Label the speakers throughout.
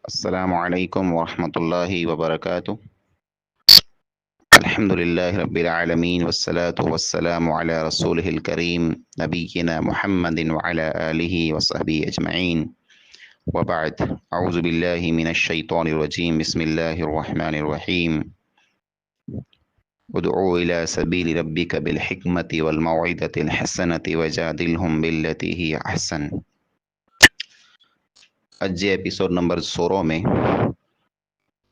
Speaker 1: अस्सलामु अलैकुम वरहमतुल्लाहि वबरकातुह। अल्हम्दुलिल्लाहि रब्बिल आलमीन वस्सलातु वस्सलामु अला रसूलिहिल करीम नबिय्यिना मुहम्मदिन व अला आलिहि व सहबिहि अजमईन व बअद। अऊज़ु बिल्लाहि मिनश शैतानिर रजीम। बिस्मिल्लाहिर रहमानिर रहीम। उदउ इला सबीलि रब्बिका बिल हिकमति वल मौइज़तिल हसनति वजादिलहुम बिल्लती हिय अहसन। अज एपिसोड नंबर 16 में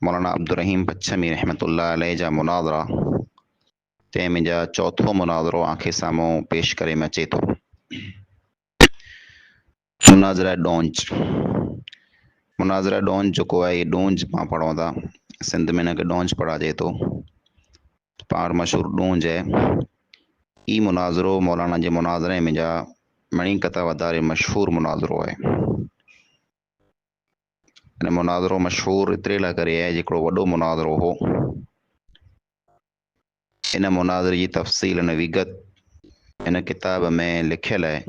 Speaker 1: मौलाना अब्दुर रहीम पच्छमी रहमतुल्लाह अलैह जा मुनाज़रा ते मुंहिंजा चौथो मुनाज़रो आंखे साम्हूं पेश करे में अचे थो। मुनाज़रा डोंज। मुनाज़रा डोंज जेको आहे इहे डोंज पाण पढ़ूं था, सिंध में हिनखे डोंज पढ़ाइजे थो, पाण मशहूरु डोंज आहे। ई मुनाज़रो मौलाना जे मुनाज़रे में जा मणी कथा वधारे मशहूरु मुनाज़रो आहे। हिन मुनाज़रो मशहूरु एतिरे लाइ करे आहे, हिकिड़ो वॾो मुनाज़रो हो। इन मुनाज़रे जी तफ़सील ऐं विगत इन किताब में लिखियल आहे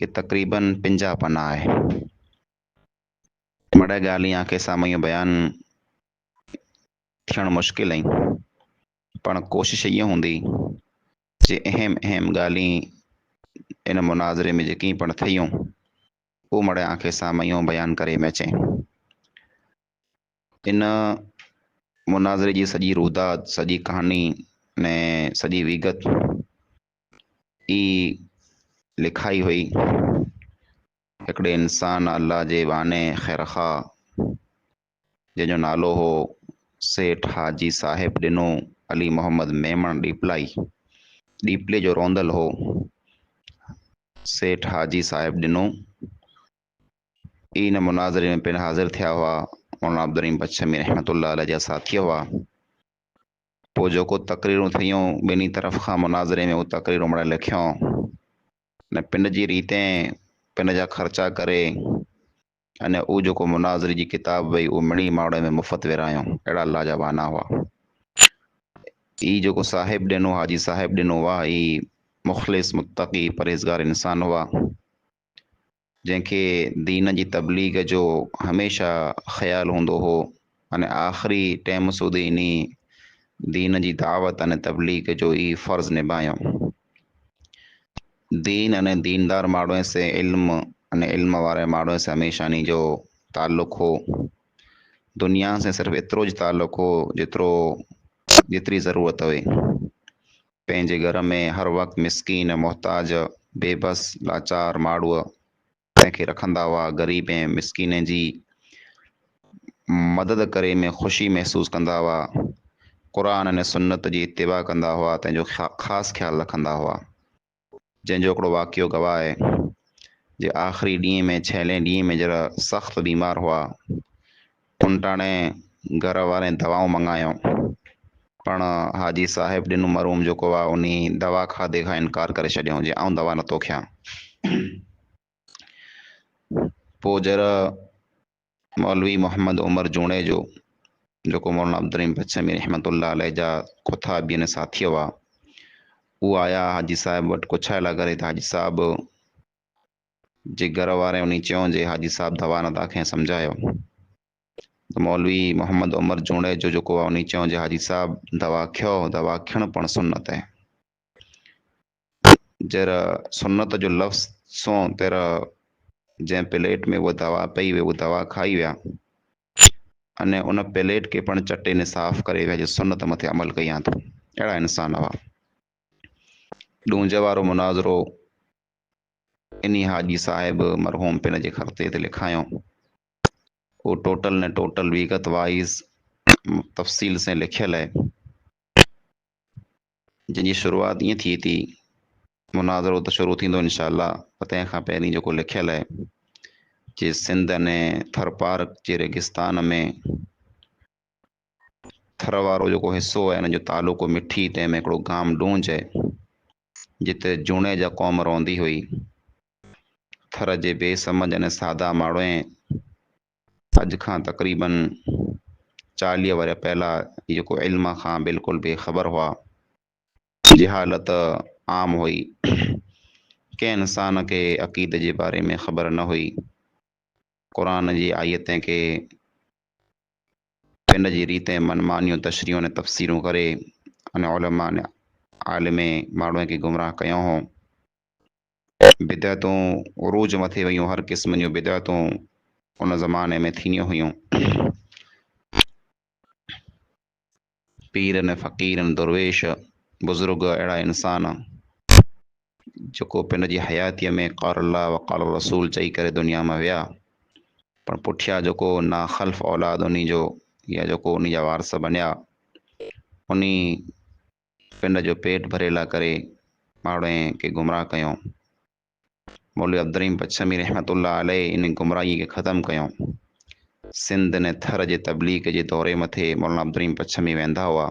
Speaker 1: कि तक़रीबन 50 पना आहे। मड़ा ॻाल्हि आंखे साम्हूं इहो बयानु थियणु मुश्किल आहिनि, पण कोशिशि ईअं हूंदी जे अहम ॻाल्हि इन मुनाज़रे में जेकी पण थियूं उहो मड़ा आंखे साम्हूं इहो बयानु करे में अचे। इन मुनाज़रे जी सॼी रुदात, सॼी कहानी ने सॼी विगत ई लिखाई हुई हिकिड़े इंसान अल्लाह जे वाने ख़ैरखा जंहिंजो नालो हो सेठ हाजी साहिब ॾिनो अली मोहम्मद मेमण ॾीपलाई। ॾीपले जो रोंदल हो सेठ हाजी साहिब ॾिनो। इन मुनाज़रे में पिण हाज़िर थिया हुआ मौलाना अब्दुर रहीम पच्छमी रहमतुल्लाह अलैह जा साथी हुआ। पोइ जेको तक़रीरूं थियूं ॿिन्ही तरफ़ खां मुनाज़रे में उहो तक़रीरूं मिड़ई लिखियूं न पिंड जी रीतें पिंड जा ख़र्चा करे अने उहो जेको मुनाज़रे जी किताब वई उहो मिड़ी मावड़े में मुफ़्त विरायूं। अहिड़ा अल्लाह जा वाना हुआ। ई जेको साहिब ॾिनो, हाजी साहिब ॾिनो हुआ, ई मुख़लिस मुत्तक़ी परहेज़गार इंसान हुआ जंहिंखे दीन जी तबलीग जो हमेशह ख़्यालु हूंदो हो अने आख़िरी टाइम सूदी इन दीन जी दावत अने तबलीग जो ई फ़र्ज़ निभायूं। दीन अने दीनदार माण्हूअ से इल्म अने इल्म वारे माण्हूअ से हमेशह इन जो ताल्लुक़ हो। दुनिया से सिर्फ़ु एतिरो ज ताल्लुक़ हो जेतिरी ज़रूरत हुई। पंहिंजे घर में हर वक़्तु मिसकीन, मोहताज, बेबस, लाचार माण्हूअ तंहिंखे रखंदा हुआ। ग़रीब ऐं मिसकीन जी मदद करे में ख़ुशी महसूसु कंदा हुआ। क़ुर अने सुन्नत जी इत्तिबा कंदा हुआ, तंहिंजो ख़ासि ख़्यालु रखंदा हुआ। जंहिंजो हिकिड़ो वाक़ियो गवाह आहे जे आख़िरी ॾींहं में, छहेलें ॾींहं में जरा सख़्तु बीमार हुआ, उन टाणे घर वारे दवाऊं मंगायूं, पण हाजी साहिब ॾिनो मरूम जेको आहे उन दवा खाधे खां इनकार करे छॾियऊं जे आउं दवा नथो खियां। पोइ जरा मौलवी मोहम्मद उमर जूणे जो जेको मौलाना अब्दुर रहीम पच्छमी रहमतुल्लाह अलैह जा खुताबी अने साथी हुआ, उहे आया हाजी साहिब वटि पुछाए लाइ करे त हाजी साहिब जे घर वारे उन चयो जे हाजी साहिब दवा नथा खैं, सम्झायो। त मौलवी मोहम्मद उमर जूणे जो जेको आहे उन चयो जे हाजी साहिब दवा खियो, दवा खियणु पण सुन्नत आहे। जरा सुन्नत जो लफ़्ज़ सो तेरा जंहिं प्लेट में उहा दवा पई हुई उहा दवा खाई विया अने उन प्लेट खे पण चटे ने साफ़ करे विया जे सुन्नत मथे अमल कयां थो। अहिड़ा इंसान हुआ। ॾूंज वारो मुनाज़रो इन हाजी साहिब मरहूम पिण जे ख़र्ते ते लिखायूं। उहो टोटल ने टोटल विगत वाइज़ तफ़सील से लिखियल आहे, जंहिंजी शुरूआत ईअं थी थी, मुनाज़रो त शुरू थींदो इंशाअल्लाह, पर तंहिंखां पहिरीं जेको लिखियल आहे जे सिंध अने थर पार्क जे रेगिस्तान में थर वारो जेको हिसो आहे हुन जो तालुको मिठी, तंहिंमें हिकिड़ो गाम डूंज आहे जिते जूणे जा क़ौम रहंदी हुई। थर जे बेसमझ अने सादा माण्हू अॼु खां तक़रीबन 40 वर पहिला जेको इल्म खां बिल्कुलु बेख़बर हुआ, जहालत आम हुई, कंहिं इंसान खे अक़ीदे जे बारे में ख़बर न हुई, क़ुरान जी आयतें के पिंड जी रीतें मनमानियूं तशरीहों ने तफ़सीरूं करे अने उलमा ने आलिमे माण्हूअ खे गुमराह कयूं हो। बिदअतूं उरूज मथे वयूं, हर क़िस्म जूं बिदअतूं उन ज़माने में थींदियूं हुयूं। पीर ने फ़क़ीर दुरवेश बुज़ुर्ग अहिड़ा इंसान जेको पिंड जी हयातीअ में क़ाल अल्लाह व क़ाल रसूल चई करे दुनिया में विया, पर पुठियां जेको नाख़ल्फ़ औलाद उन्ही जो या जेको उन्ही जा वारस बनिया, उन्ही पिंड जो पेट भरेला करे माण्हुनि खे गुमराह कयूं। मौलवी अब्दुर्रहीम पच्छमी रहमतुल्लाह अलैह इन गुमराही खे ख़तमु कयूं। सिंध ने थर जे तबलीग जे दौरे मथे मौलाना अब्दुर्रहीम पच्छमी वेंदा हुआ।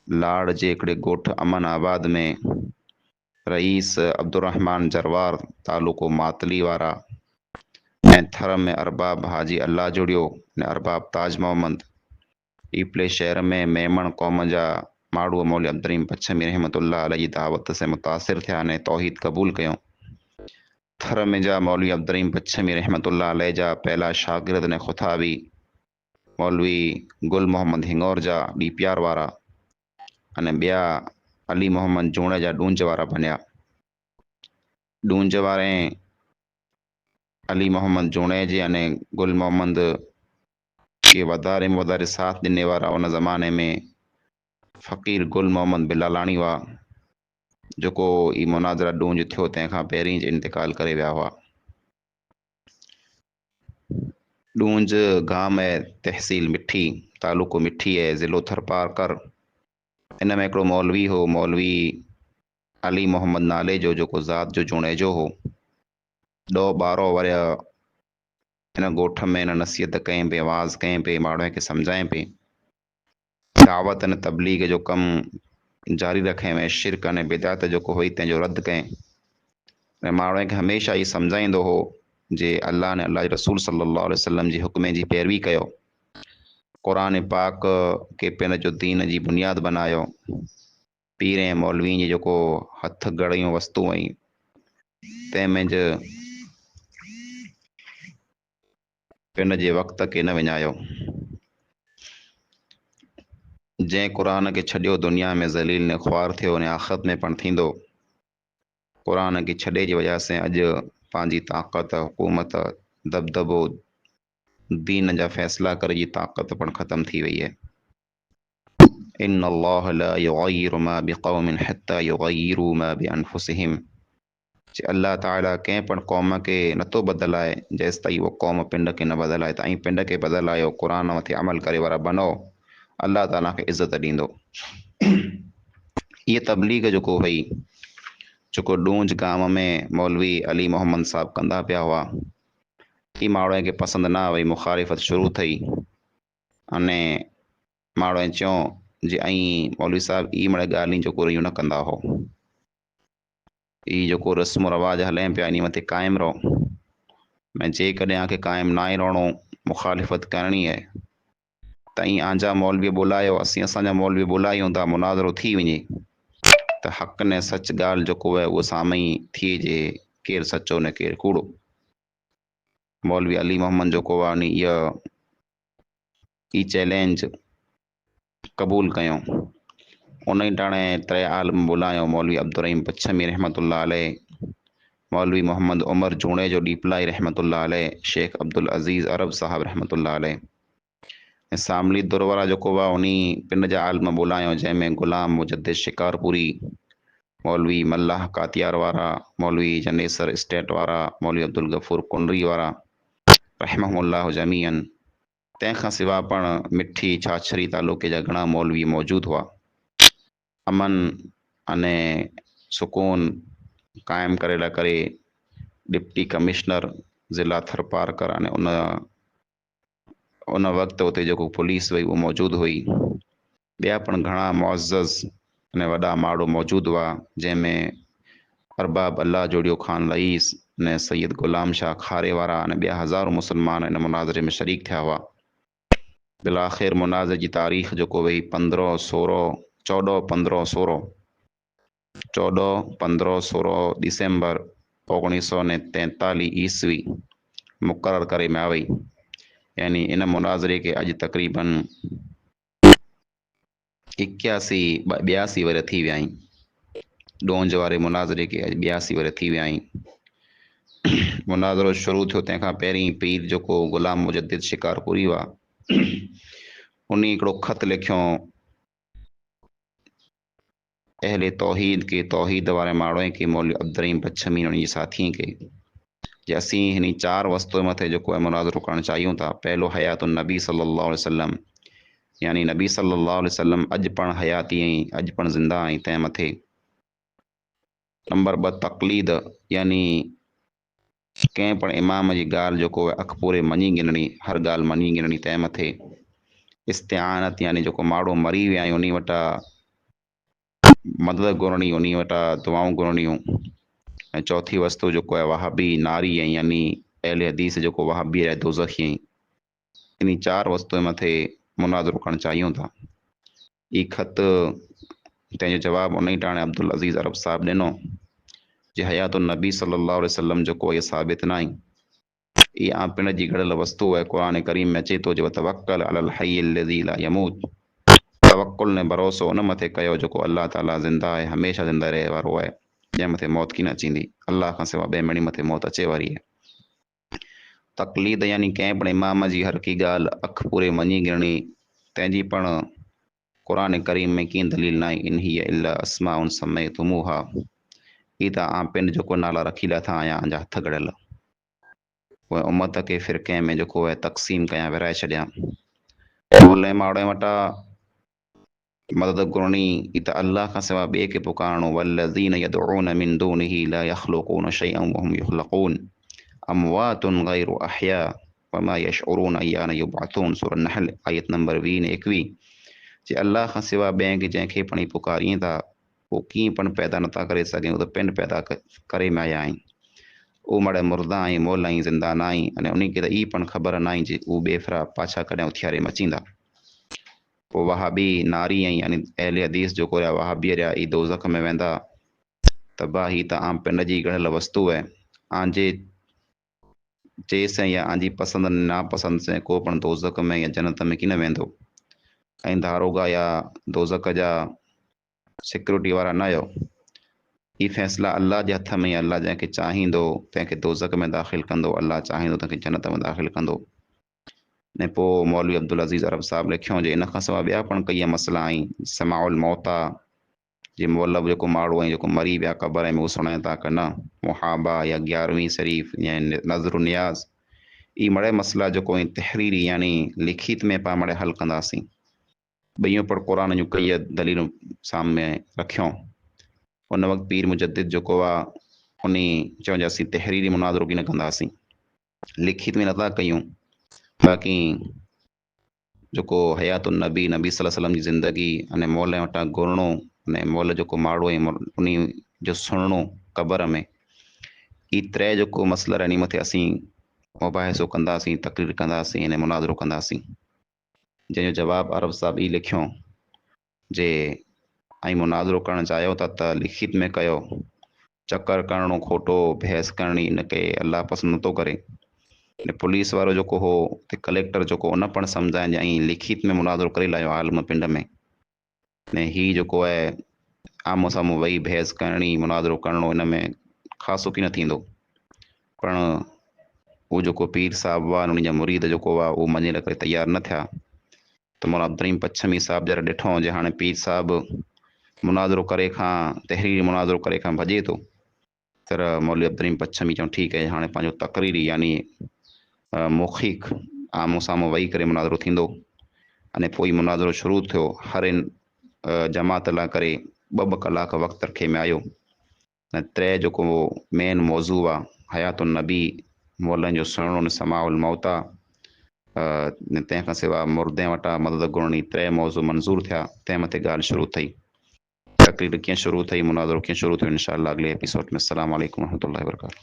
Speaker 1: लाड़ जे हिकिड़े ॻोठ अमन आबाद में रईस अब्दुर्रहमान जरवार तालुको मातली वारा ऐं थर में अरबाब हाजी अल्लाह जुड़ियो ने अरबाब ताज मोहम्मद ईपले शहर में मेमण क़ौम जा माण्हू मौलवी अब्दुर्रहीम पच्छमी रहमतुल्लाह अलैह जी दावत से मुतासिर थिया ने तौहीद क़बूल कयूं। थर में जा मौलवी अब्दुर्रहीम पच्छमी रहमतुल्लाह अलैह जा पहला शागिर्द ने ख़ुताबी मौलवी गुल मोहम्मद हिंगोर जा ॾीप्यार वारा अने ॿिया अली मोहम्मद जूणे जा ॾूंज वारा बनिया। ॾूंज वारे अली मोहम्मद जूणे जे अने गुल मोहम्मद के वधारे में वधारे साथ ॾिने वारा उन ज़माने में फ़क़ीर गुल मोहम्मद बिलालाणी हुआ, जेको ई मुनाज़रा ॾूंज थियो तंहिंखां पहिरीं ज इंतिकाल करे विया हुआ। ॾूंज गाम है तहसील मिठी, तालुको मिठी है, ज़िलो थरपारकर। इन में हिकिड़ो मौलवी हो, मौलवी अली मोहम्मद नाले जो, जेको ज़ात जो जूणे जो हो। 10-12 वर इन ॻोठ में इन नसीहत कयईं पे, वाज़ कयईं पे, माण्हुनि खे सम्झाइं पे। दावत अने तबलीग जो कमु जारी रखियईं ऐं शिरक अने बिदात जेको हुई तंहिंजो रद्द कयईं ऐं माण्हुनि खे हमेशह ई सम्झाईंदो हो जे अल्लाह ने अल्लाह जे रसूल सल्लल्लाहु अलैहि वसल्लम जी हुक्म जी पैरवी कयो, क़ुरान पाक के पिन जो दीन जी बुनियाद बनायो। पीर ऐं मौलवी जी जेको हथ गड़ियूं वस्तू हुई तंहिंमें ज पिन जे वक़्त खे न विञायो। जंहिं क़ुरान खे छॾियो दुनिया में ज़लील ने ख्वार थियो ने आख़िरत में पण थींदो। क़ुरान खे छॾे जी वजह से अॼु पंहिंजी ताक़त, हुकूमत, दबदबो, दीन जा फ़ैसिला करे जी ताक़त पण ख़तम थी वई है। इन्न अल्लाह ला युग़य्यिरु मा बिक़ौमिन हत्ता युग़य्यिरु मा बिअनफुसिहिम। अल्लाह ताला कंहिं पण क़ौम खे नथो बदिलाए जेसि ताईं उहो क़ौम पिंड खे न बदिलाए। तव्हां पिंड खे बदिलायो, क़ुरान मथे अमल करे वारा बनो, अल्लाह ताला खे इज़त ॾींदो। इहा तबलीग जेको हुई, जेको ॾूंज गांव में मौलवी अली मोहम्मद साहब कंदा पिया हुआ, ही माण्हुनि खे पसंदि न आई, मुखालिफ़त शुरू थी। अने माण्हुनि चयो जे ऐं मौलवी साहब ई मिड़े ॻाल्हियूं जेको इहो न कंदा हो, ई जेको रस्म रवाज हलें पिया इन मथे क़ाइमु रहो। ऐं जेकॾहिं आंखे क़ाइमु न ई रहणो, मुखालिफ़त करणी आहे त ईअं आंजा मौलवी बुलायो, असांजा मौलवी बुलायूं था, मुनाज़रो थी वञे त हक़ ने सच ॻाल्हि जेको आहे उहो साम्हूं थिए जे केरु सचो ने केरु कूड़ो। मौलवी अली मोहम्मद जेको आहे ई चैलेंज क़बूल कयूं। उन ई टाणे 3 आलम बुलायो, मौलवी अब्दुर्रहीम पच्छमी रहमतुल्लाह अलैह, मौलवी मोहम्मद उमर जूणे जो ॾीपलाई रहमतुल्लाह अलैह, शेख अब्दुल अज़ीज़ अरब साहब रहमतुल्लाह अलैह ऐं सामली दुर वारा जेको हुआ उन पिंड जा आलम बुलायो, जंहिंमें गुलाम मुजद्दिद शिकारपुरी, मौलवी मल्लाह कातियार वारा, मौलवी जनेसर स्टेट वारा, मौलवी अब्दुल गफ़ूर कुंडरी वारा रहमहुल्लाह जमीअन। तंहिंखां सिवा पण मिठी छाछरी तालुके जा घणा मौलवी मौजूद हुआ। अमन अने सुकून कायम करे करे डिप्टी कमिश्नर ज़िला थरपारकर अने उन वक़्तु उते जेको पुलिस हुई उहो मौजूदु हुई। ॿिया पण घणा मुअज़्ज़ज़ अने वॾा माण्हू मौजूदु हुआ, जंहिंमें अरबाब अल्लाह जोड़ियो ख़ान रईस ने सैयद गुलाम शाह खारे वारा अने ॿिया हज़ारों मुसलमान इन मुनाज़रे में शरीक थिया हुआ। बिलाख़िर मुनाज़रे जी तारीख़ जेको हुई 14-15-16 डिसेंबर 1943 ईस्वी मुक़ररु करे में आई। यानी इन मुनाज़रे के अॼु तक़रीबन 82 वर थी विया आहिनि। ॾोंज वारे मुनाज़रे के अॼु 82 वर थी विया आहिनि। मुनाज़रो शुरू थियो तंहिंखां पहिरीं पीर जेको ग़ुलाम मुजद्दिद शिकारपुरी हुआ, उन हिकिड़ो ख़त लिखियो अहले तौहीद के, तौहीद वारे माण्हू खे, मौलवी अब्दुर्रहीम पच्छमी उन जे साथी खे, जे असीं हिन 4 वस्तु मथे जेको आहे मुनाज़रो करणु चाहियूं था। पहिरियों हयातुन नबी सल्लल्लाहु अलैहि वसल्लम, यानी नबी सल्लल्लाहु अलैहि वसल्लम अॼु पण हयाती ऐं अॼु पण ज़िंदा ऐं तंहिं मथे। नंबर 2 तक़लीद, यानी कंहिं पण इमाम जी ॻाल्हि जेको आहे अखपूरे मञी गिनणी, हर ॻाल्हि मञी गिनणी। तंहिं मथे इस्तिआनत, यानी जेको माण्हू मरी विया आहियूं उन वटां मदद घुरणी, उन वटां दुआऊं घुरणियूं। ऐं चौथी वस्तु जेको आहे वहाबी नारी ऐं यानी अहले हदीस जेको वहाबी आहे दोज़खी। इन 4 वस्तु मथे मुनाज़रो करणु चाहियूं था। ई ख़त तंहिंजो जवाबु उन ई टाणे अब्दुल अज़ीज़ अरब साहब ॾिनो जे हयातुन नबी सल्लल्लाहु अलैहि वसल्लम जेको इहे साबित न आहे, इहा पिण जी घड़ियल वस्तु आहे। क़ुरान करीम में अचे थो जे तवक्कल अलल हय्यिल लज़ी ला यमूत, तवक्कुल ने भरोसो उन मथे कयो जेको अल्लाह ताला ज़िंदा आहे, हमेशह ज़िंदा रहे वारो आहे, जंहिं मथे मौत की न अचींदी। अल्लाह खां सवाइ ॿिए मणी मथे मौत अचे वारी आहे। तक़लीद, यानी कंहिं पण इमाम जी हर की ॻाल्हि अख पूरे मञी गिरणी, तंहिंजी पण क़ुरान करीम में कीअं दलील न आहे। इन हिय इल्ला अस्माउन सम्मयतुमूहा, ही त आं पिन जेको नाला रखी लाथा आहियां अंजा हथ गड़ियल, उहे उम्मत खे फ़िरक़े में जेको आहे तक़सीम कयां, विराए छॾियां। मोले माड़े वटां मदद घुरणी, ई त अल्लाह खां सवाइ ॿिए खे पुकारणो। वल्लज़ीन यदऊन मिन दूनिही ला यख़्लुक़ून शैअन वहुम युख़्लक़ून अमवातुन गैरु अहया वमा यशऊरून अय्यान युबअसून। सूरह नहल आयत नंबर 20 ने 21। जे अल्लाह खां सवाइ ॿिए खे जंहिंखे पण पुकारीं था, उहो कीअं पण पैदा नथा करे सघनि, उहो त पिण पैदा करे में आया आहिनि। उहो मड़े मुर्दा ऐं मोल ऐं ज़िंदा न आहीं, अने उन खे त ई पण ख़बर न आहे जे उहे बेफरा पाछा कॾहिं उथियारे में अचींदा। पोइ वहाबी नारी ऐं यानी अहले हदीस जेको आहे वहाबी रहिया, ई दोज़ख में वेंदा। तबाही त आम पिंड जी गड़ियल वस्तु आहे। आंजे चेस या आंजी पसंदि नापसंदि से को पण दोज़ख में या जन्नत में की न वेंदो। ऐं दारोगा या दोज़ख जा सिक्योरिटी वारा न आहियो। ही फ़ैसिला अल्लाह जे हथ में, अल्लाह जंहिंखे चाहींदो तंहिंखे दोज़ख में दाख़िल कंदो, अल्लाह चाहींदो तंहिंखे जन्नत में दाख़िल कंदो। ने पोइ मौलवी अब्दुल अज़ीज़ अरब साहब लिखियो जे इन खां सवाइ ॿिया पण कई मसइला आहिनि। समाउल मौता, जे मौलब जेको माण्हू ऐं जेको मरी विया क़बर में, उहो सुणाए था कि न। मुहाबा या 11वीं शरीफ़ या नज़र नियाज़, ई मड़े मसइला जेको ऐं तहरीरी यानी लिखित में पाण मड़े हल कंदासीं। ॿियूं पण क़ुरान जूं कई दलीलूं सामने रखियूं। उन वक़्तु पीर मुजद्दिद जेको आहे उन चयो जे असीं तहरीरी मुनाज़रो की न कंदासीं, लिखित में नथा कयूं। बाक़ी जेको हयातुन नबी, नबी सल्लल्लाहु अलैहि वसल्लम जी ज़िंदगी अने मौल वटां घुरणो, अने मौल जेको माण्हू ऐं उन जो सुणणो क़बर में, ई 3 जेको मसइला आहिनि मथे असीं मुबाहिसो कंदासीं, तक़रीर कंदासीं ऐं मुनाज़रो कंदासीं। जंहिंजो जवाबु अरब साहब ई लिखियो जे ऐं मुनाज़रो करणु चाहियो था त लिखित में कयो। चकर करणो खोटो, बहस करणी, इनखे अल्लाह पसंदि नथो करे। पुलिस वारो जेको हो ते कलेक्टर जेको उन पण सम्झाइनि ऐं लिखित में मुनाज़रो करे लाहियो आलम पिंड में। ने ही जेको आहे आम्हूं साम्हूं वेही बहस करणी, मुनाज़रो करणो, इन में ख़ासो की न थींदो। पण उहो जेको पीर साहिबु हुआ, उन जा मुरीद जेको हुआ, उहो मञण करे तयारु न थिया। त मौलाना अब्दुर्रहीम पच्छमी साहिबु जरा ॾिठो जे हाणे पीर साहिबु मुनाज़रो करे खां, तहरीरी मुनाज़रो करे खां भॼे थो, त मौलवी अब्दुर्रहीम पच्छमी चऊं ठीकु आहे, हाणे पंहिंजो तक़रीरी यानी मौखिक आम्हूं साम्हूं वेही करे मुनाज़रो थींदो। अने पोइ मुनाज़रो शुरू थियो। हर जमात लाइ करे 2-2 कलाक वक़्तु रखे में आयो। ऐं 3 जेको मेन मौज़ू आहे हयातुन नबी, मौलनि जो सुणणो, समाउल मौता, तंहिंखां सवाइ मुर्दे वटां मदद घुरणी, 3 मौज़ू मंज़ूर थिया। तंहिं मथे ॻाल्हि शुरू थी। तक़रीर कीअं शुरू थी, मुनाज़रो कीअं शुरू थियो, इंशाअल्लाह अॻिले एपिसोड में। अस्सलामु अलैकुम वरहमतुल्लाहि वबरकातुहू।